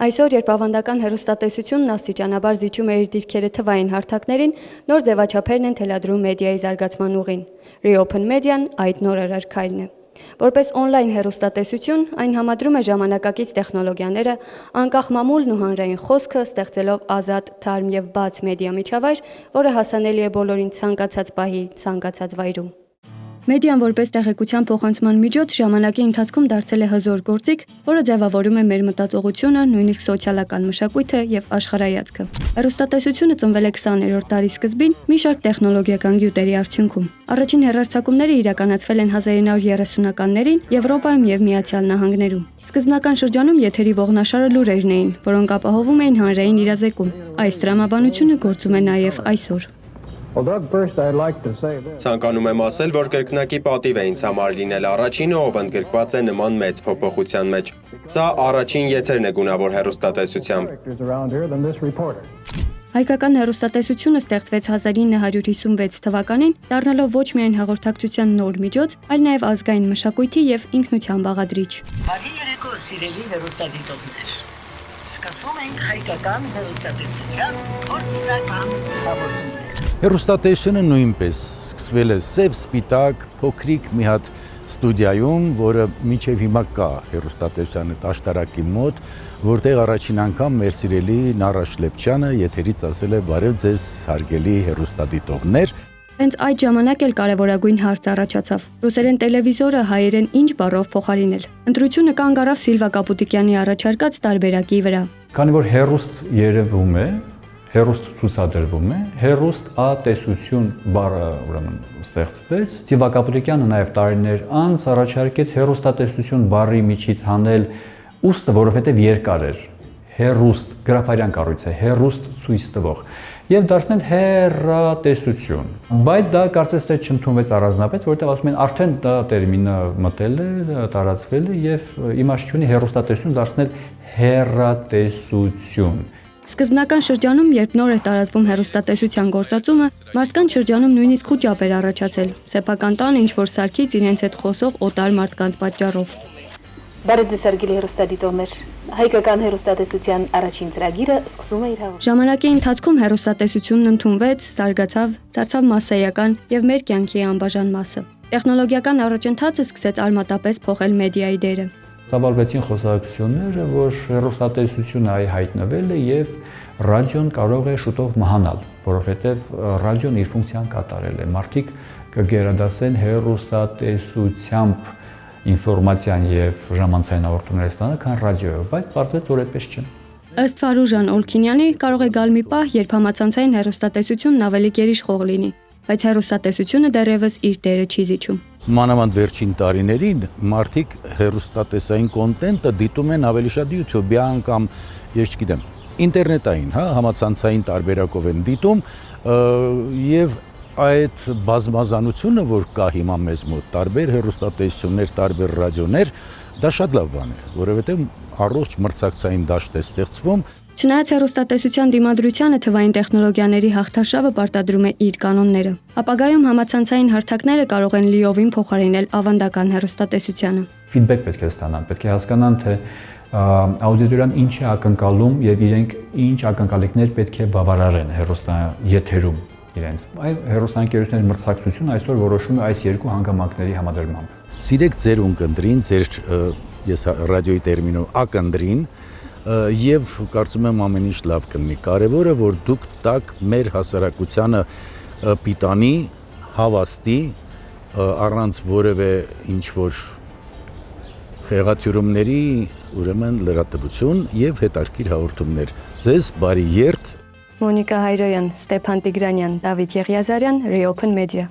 Այսօր, երբ ավանդական հեռուստատեսությունն աստիճանաբար զիջում է իր դիրքերը թվային հարթակներին, նոր ձևաչափերն են թելադրում մեդիայի զարգացման ուղին։ Reopen Media-ն այդ նորարար քայլն է։ Որպես օնլայն հեռուստատեսություն, այն համադրում է ժամանակակից տեխնոլոգիաները, անկախ մամուլն ու հանրային խոսքը, ստեղծելով ազատ, թարմ եւ բաց մեդիա միջավայր, որը հասանելի է բոլորին ցանկացած պահի, ցանկացած վայրում։ Մեդիան որպես տեղեկության փոխանցման միջոց ժամանակի ընթացքում դարձել է հզոր գործիք, որը ձևավորում է մեր մտածողությունը, նույնիսկ սոցիալական մշակույթը եւ աշխարհայացքը։ Հեռուստատեսությունը ծնվել է 20-րդ դարի սկզբին մի շարք տեխնոլոգիական գյուտերի արդյունքում։ Առաջին հեռարձակումները իրականացվել են 1930-ականներին Եվրոպայում եւ Միացյալ Նահանգներում։ Սկզբնական շրջանում եթերի ողնաշարը լուրերն էին, որոնք ապահովում էին հանրային իրազեկում։ Այս տրամաբանությունը գործում է նաեւ այսօր։ Ցանկանում եմ ասել, որ կրկնակի պատիվ է ինձ համար լինել առաջինը, ով ընդգրկված է նման մեծ փոփոխության մեջ։ Սա առաջին եթերն է գունավոր հեռուստատեսությամբ։ Հայկական հեռուստատեսությունը ստեղծվեց 1956 թվականին, դառնալով ոչ միայն հաղորդակցության նոր միջոց, այլ նաև ազգային մշակույթի եւ ինքնության բաղադրիչ։ Բարի երեկո, սիրելի հեռուստադիտողներ։ Սկսում ենք հայկական հեռուստատեսության փորձնական հաղորդումներ։ Հեռուստատեսությունը նույնպես սկսվել է սև-սպիտակ, փոքրիկ մի հատ ստուդիայում, որը մինչև հիմա կա հեռուստատեսության աշտարակի մոտ, որտեղ առաջին անգամ մեր սիրելի Նարաշ Լեպչյանը եթերից ասել է «Բարև ձեզ, հարգելի հեռուստադիտողներ»։ Հենց այդ ժամանակ էլ կարևորագույն հարց առաջացավ. ռուսերեն տելևիզորը հայերեն ինչ բառով փոխարինել։ Ընտրությունը կանգ առավ Սիլվա Կապուտիկյանի առաջարկած տարբերակի վրա։ Քանի որ հեռուստ երևում է, հեռուստ ցուցադրվում է, հեռուստատեսություն բառը ուրեմն ստեղծվեց։ Սիլվա Կապուտիկյանը նաև տարիներ անց առաջարկեց հեռուստատեսություն բառի միջից հանել ուստը, որովհետև երկար էր։ Հեռուստ գրաֆարյան կառույց է, հեռուստ ցույց տվող եւ դարձնել հեռատեսություն։ Բայց դա կարծես թե չընդունվեց առանձնապես, որովհետեւ ասում են արդեն դա տերմինը մտել է, տարածվել է եւ իմաստ ունի հեռուստատեսություն դարձնել հեռատեսություն։ Սկզբնական շրջանում, երբ նոր էր տարածվում հեռուստատեսության գործածումը, մարդկանց շրջանում նույնիսկ խուճապ էր առաջացել։ Սեփական տանը ինչ-որ սարքից իրենց հետ խոսող օտար մարդկանց պատճառով։ Բարև ձեզ հարգելի հեռուստադիտողներ։ Հայկական հեռուստատեսության առաջին ծրագիրը սկսում է իր հաղորդումը։ Ժամանակի ընթացքում հեռուստատեսությունն ընդունվեց, զարգացավ, դարձավ մասսայական եւ մեր կյանքի անբաժան մասը։ Տեխնոլոգիական առաջընթացը սկսեց արմատապես փոխել մեդիայի դերը։ Ծավալվեցին խոսակցությունները, որ հեռուստատեսությունը հայտնվել է եւ ռադիոն կարող է շուտով մահանալ, որովհետեւ ռադիոն իր ֆունկցիան կատարել է։ Մարդիկ կգերադասեն հեռուստատեսությամբ ինֆորմացիան եւ ժամանցային հաղորդումներ ստանալ, քան ռադիոյով, բայց պարզվեց, որ այդպես չէ։ Ըստ Ֆարուժան Օլքինյանի, կարող է գալ մի պահ, երբ համացանցային հեռուստատեսությունն ավելի գերիշխող լինի, բայց հեռուստատեսությունը դեռևս իր դերը չի զիջում։ Մանավանդ վերջին տարիներին մարդիկ հեռուստատեսային կոնտենտը դիտում են ավելի շատ YouTube-յան կամ ես չգիտեմ, ինտերնետային, համացանցային տարբերակով են դիտում եւ այդ բազմազանությունը, որ կա հիմա մեզ մոտ, տարբեր հեռուստատեսություններ, տարբեր ռադիոներ, դա շատ լավ բան է, որովհետև առողջ մրցակցային դաշտ է ստեղծվում։ Չնայած հեռուստատեսության դիմադրությանը թվային տեխնոլոգիաների հաղթարշավը պարտադրում է իր կանոնները։ Ապագայում համացանցային հարթակները կարող են լիովին փոխարինել ավանդական հեռուստատեսությանը։ Ֆիդբեք պետք է ստանան, պետք է հասկանան, թե աուդիտորիան ինչ է ակնկալում եւ իրենք ինչ ակնկալիքներ պետք է բավարարեն հեռուստաեթերում իրենց։ Այլ հեռուստաընկերությունների մրցակցությունը այսօր որոշում է այս երկու հանգամանքների համադրմամբ։ Սիրեք ձեր ունկնդրին, ձեր ես ռադիոյի տերմինով ակնդրին եւ կարծում եմ ամեն ինչ լավ կլինի։ Կարևորը որ դուք տակ մեր հասարակությանը պիտանի, հավաստի, առանց որևէ ինչ որ խեղաթյուրումների, ուրեմն լրատվություն եւ հետաքրքիր հաղորդումներ։ Ձեզ բարի երթ։ Մոնիկա Հայրոյան, Ստեփան Տիգրանյան, Դավիթ Եղիազարյան, Reopen Media։